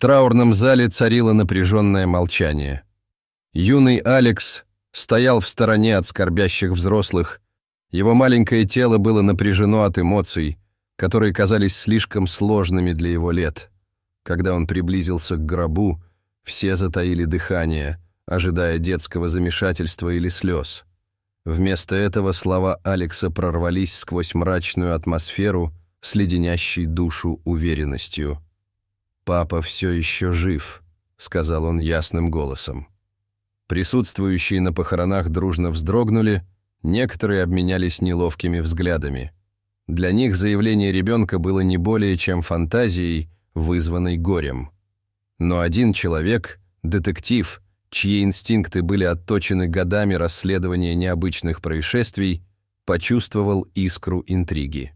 траурном зале царило напряженное молчание. Юный Алекс стоял в стороне от скорбящих взрослых. Его маленькое тело было напряжено от эмоций, которые казались слишком сложными для его лет. Когда он приблизился к гробу, все затаили дыхание, ожидая детского замешательства или слез. Вместо этого слова Алекса прорвались сквозь мрачную атмосферу с леденящей душу уверенностью. «Папа все еще жив», — сказал он ясным голосом. Присутствующие на похоронах дружно вздрогнули, некоторые обменялись неловкими взглядами. Для них заявление ребенка было не более чем фантазией, вызванной горем. Но один человек, детектив, чьи инстинкты были отточены годами расследования необычных происшествий, почувствовал искру интриги.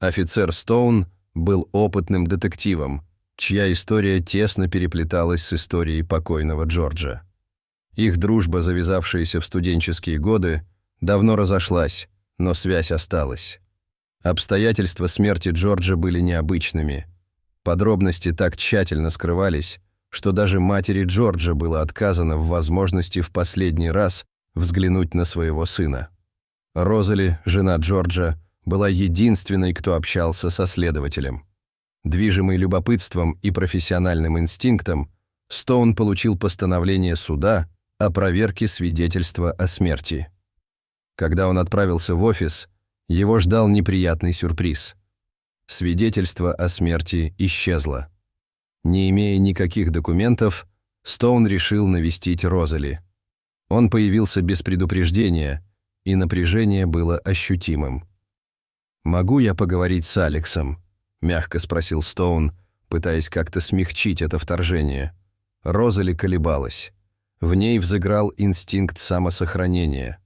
Офицер Стоун был опытным детективом, чья история тесно переплеталась с историей покойного Джорджа. Их дружба, завязавшаяся в студенческие годы, давно разошлась, но связь осталась. Обстоятельства смерти Джорджа были необычными. Подробности так тщательно скрывались, что даже матери Джорджа было отказано в возможности в последний раз взглянуть на своего сына. Розали, жена Джорджа, была единственной, кто общался со следователем. Движимый любопытством и профессиональным инстинктом, Стоун получил постановление суда о проверке свидетельства о смерти. Когда он отправился в офис, его ждал неприятный сюрприз. Свидетельство о смерти исчезло. Не имея никаких документов, Стоун решил навестить Розали. Он появился без предупреждения, и напряжение было ощутимым. «Могу я поговорить с Алексом?» – мягко спросил Стоун, пытаясь как-то смягчить это вторжение. Розали колебалась. В ней взыграл инстинкт самосохранения.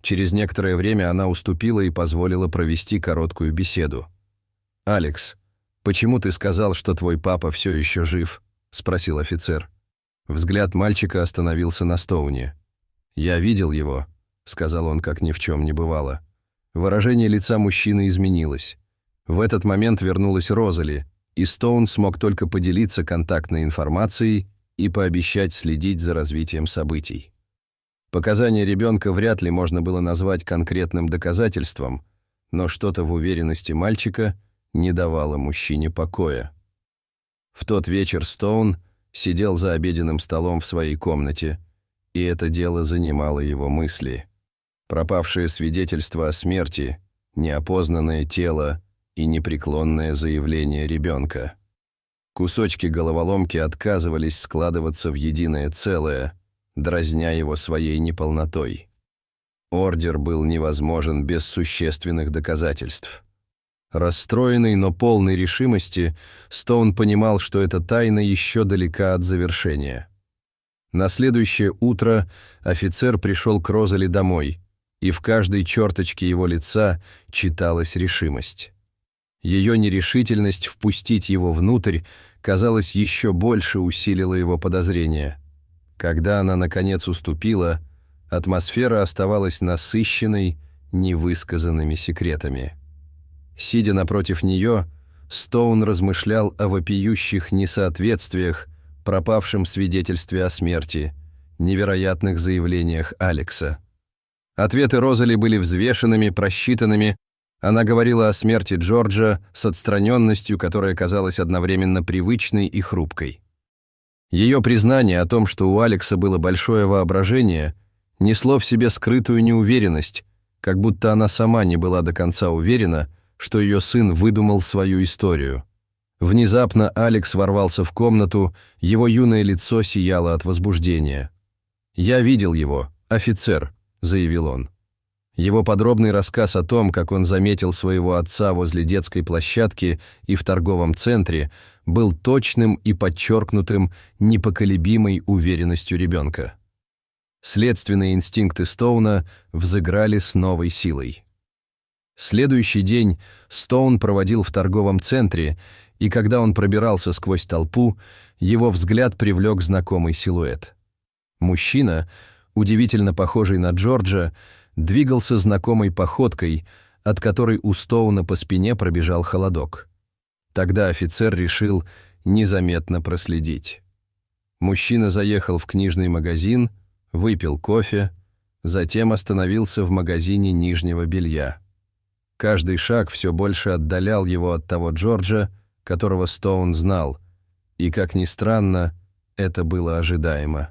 Через некоторое время она уступила и позволила провести короткую беседу. «Алекс, почему ты сказал, что твой папа все еще жив?» – спросил офицер. Взгляд мальчика остановился на Стоуне. «Я видел его», – сказал он, как ни в чем не бывало. Выражение лица мужчины изменилось. В этот момент вернулась Розали, и Стоун смог только поделиться контактной информацией и пообещать следить за развитием событий. Показания ребенка вряд ли можно было назвать конкретным доказательством, но что-то в уверенности мальчика не давало мужчине покоя. В тот вечер Стоун сидел за обеденным столом в своей комнате, и это дело занимало его мысли. Пропавшее свидетельство о смерти, неопознанное тело и непреклонное заявление ребенка. Кусочки головоломки отказывались складываться в единое целое, дразня его своей неполнотой. Ордер был невозможен без существенных доказательств. Расстроенный, но полный решимости, Стоун понимал, что эта тайна еще далека от завершения. На следующее утро офицер пришел к Розали домой, и в каждой черточке его лица читалась решимость. Ее нерешительность впустить его внутрь, казалось, еще больше усилила его подозрения. Когда она, наконец, уступила, атмосфера оставалась насыщенной невысказанными секретами. Сидя напротив нее, Стоун размышлял о вопиющих несоответствиях, пропавшем свидетельстве о смерти, невероятных заявлениях Алекса. Ответы Розали были взвешенными, просчитанными. Она говорила о смерти Джорджа с отстраненностью, которая казалась одновременно привычной и хрупкой. Ее признание о том, что у Алекса было большое воображение, несло в себе скрытую неуверенность, как будто она сама не была до конца уверена, что ее сын выдумал свою историю. Внезапно Алекс ворвался в комнату, его юное лицо сияло от возбуждения. «Я видел его, офицер», — заявил он. Его подробный рассказ о том, как он заметил своего отца возле детской площадки и в торговом центре, был точным и подчеркнутым непоколебимой уверенностью ребенка. Следственные инстинкты Стоуна взыграли с новой силой. Следующий день Стоун проводил в торговом центре, и когда он пробирался сквозь толпу, его взгляд привлек знакомый силуэт. Мужчина, удивительно похожий на Джорджа, двигался знакомой походкой, от которой у Стоуна по спине пробежал холодок. Тогда офицер решил незаметно проследить. Мужчина заехал в книжный магазин, выпил кофе, затем остановился в магазине нижнего белья. Каждый шаг все больше отдалял его от того Джорджа, которого Стоун знал, и, как ни странно, это было ожидаемо.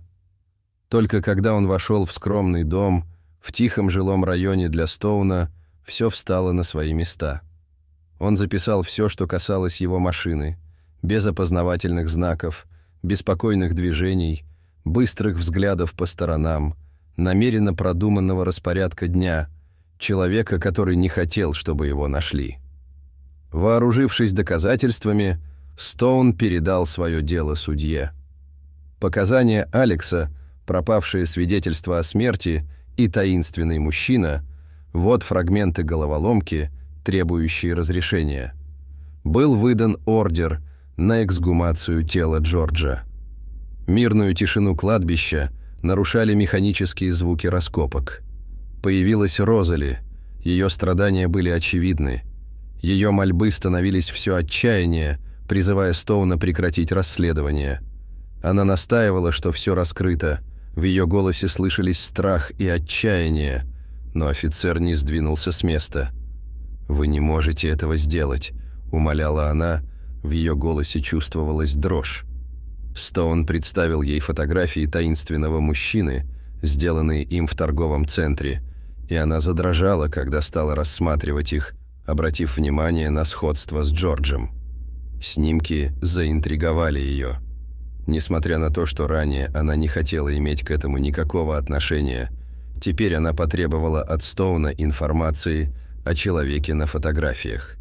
Только когда он вошел в скромный дом, в тихом жилом районе для Стоуна, все встало на свои места. Он записал все, что касалось его машины, без опознавательных знаков, беспокойных движений, быстрых взглядов по сторонам, намеренно продуманного распорядка дня, человека, который не хотел, чтобы его нашли. Вооружившись доказательствами, Стоун передал свое дело судье. Показания Алекса, пропавшее свидетельство о смерти и таинственный мужчина – вот фрагменты головоломки, требующие разрешения. Был выдан ордер на эксгумацию тела Джорджа. Мирную тишину кладбища нарушали механические звуки раскопок. Появилась Розали, ее страдания были очевидны. Ее мольбы становились все отчаяннее, призывая Стоуна прекратить расследование. Она настаивала, что все раскрыто, в ее голосе слышались страх и отчаяние, но офицер не сдвинулся с места. «Вы не можете этого сделать», — умоляла она, в ее голосе чувствовалась дрожь. Стоун представил ей фотографии таинственного мужчины, сделанные им в торговом центре, и она задрожала, когда стала рассматривать их, обратив внимание на сходство с Джорджем. Снимки заинтриговали ее. Несмотря на то, что ранее она не хотела иметь к этому никакого отношения, теперь она потребовала от Стоуна информации о человеке на фотографиях.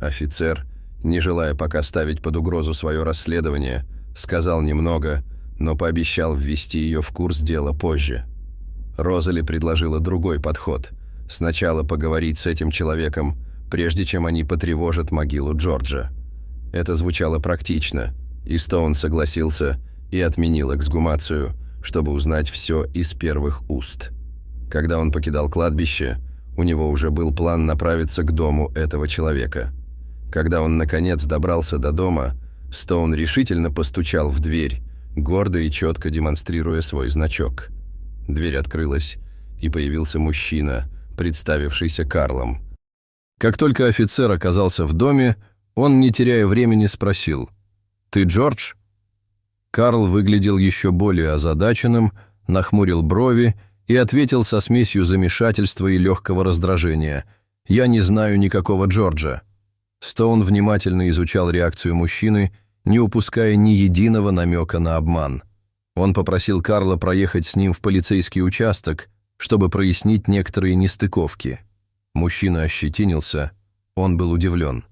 Офицер, не желая пока ставить под угрозу свое расследование, сказал немного, но пообещал ввести ее в курс дела позже. Розали предложила другой подход – сначала поговорить с этим человеком, прежде чем они потревожат могилу Джорджа. Это звучало практично, и Стоун согласился и отменил эксгумацию, чтобы узнать все из первых уст. Когда он покидал кладбище, у него уже был план направиться к дому этого человека. Когда он, наконец, добрался до дома, Стоун решительно постучал в дверь, гордо и четко демонстрируя свой значок. Дверь открылась, и появился мужчина, представившийся Карлом. Как только офицер оказался в доме, он, не теряя времени, спросил: «Ты Джордж?» Карл выглядел еще более озадаченным, нахмурил брови и ответил со смесью замешательства и легкого раздражения: «Я не знаю никакого Джорджа». Стоун внимательно изучал реакцию мужчины, не упуская ни единого намека на обман. Он попросил Карла проехать с ним в полицейский участок, чтобы прояснить некоторые нестыковки. Мужчина ощетинился, он был удивлен.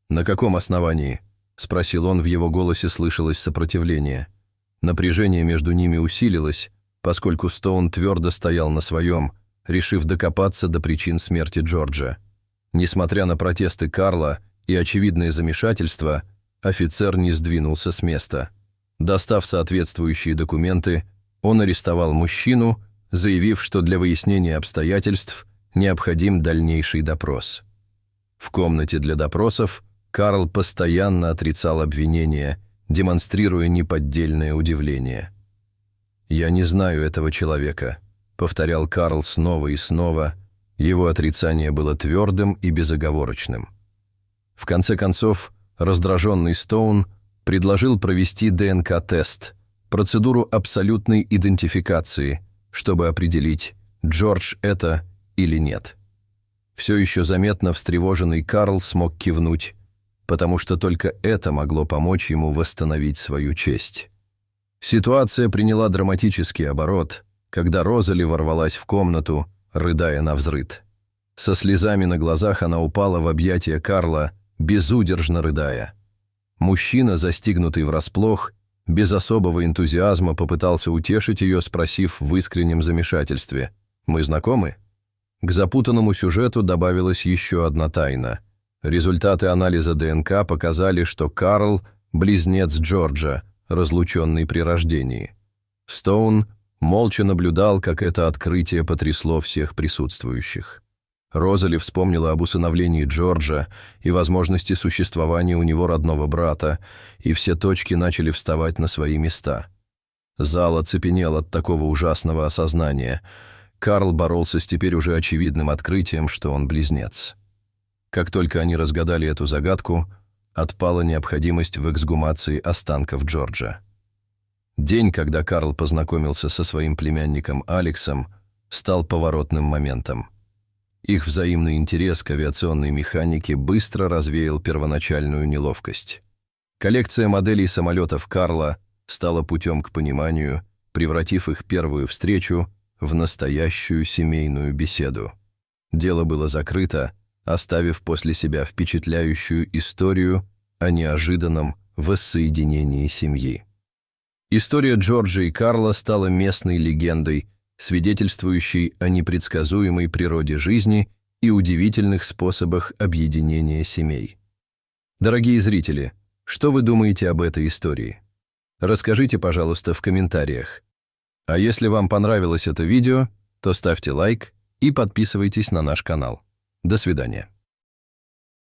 «На каком основании?» – спросил он, в его голосе слышалось сопротивление. Напряжение между ними усилилось, поскольку Стоун твердо стоял на своем, решив докопаться до причин смерти Джорджа. Несмотря на протесты Карла и очевидное замешательство, офицер не сдвинулся с места. Достав соответствующие документы, он арестовал мужчину, заявив, что для выяснения обстоятельств необходим дальнейший допрос. В комнате для допросов Карл постоянно отрицал обвинения, демонстрируя неподдельное удивление. «Я не знаю этого человека», — повторял Карл снова и снова. Его отрицание было твердым и безоговорочным. В конце концов, раздраженный Стоун предложил провести ДНК-тест, процедуру абсолютной идентификации, чтобы определить, Джордж это или нет. Все еще заметно встревоженный Карл смог кивнуть, потому что только это могло помочь ему восстановить свою честь. Ситуация приняла драматический оборот, когда Розали ворвалась в комнату, рыдая навзрыд. Со слезами на глазах она упала в объятия Карла, безудержно рыдая. Мужчина, застигнутый врасплох, без особого энтузиазма попытался утешить ее, спросив в искреннем замешательстве: «Мы знакомы?» К запутанному сюжету добавилась еще одна тайна. Результаты анализа ДНК показали, что Карл – близнец Джорджа, разлученный при рождении. Стоун молча наблюдал, как это открытие потрясло всех присутствующих. Розали вспомнила об усыновлении Джорджа и возможности существования у него родного брата, и все точки начали вставать на свои места. Зал оцепенел от такого ужасного осознания. Карл боролся с теперь уже очевидным открытием, что он близнец. Как только они разгадали эту загадку, отпала необходимость в эксгумации останков Джорджа. День, когда Карл познакомился со своим племянником Алексом, стал поворотным моментом. Их взаимный интерес к авиационной механике быстро развеял первоначальную неловкость. Коллекция моделей самолетов Карла стала путем к пониманию, превратив их первую встречу в настоящую семейную беседу. Дело было закрыто, оставив после себя впечатляющую историю о неожиданном воссоединении семьи. История Джорджа и Карла стала местной легендой, свидетельствующей о непредсказуемой природе жизни и удивительных способах объединения семей. Дорогие зрители, что вы думаете об этой истории? Расскажите, пожалуйста, в комментариях. А если вам понравилось это видео, то ставьте лайк и подписывайтесь на наш канал. До свидания.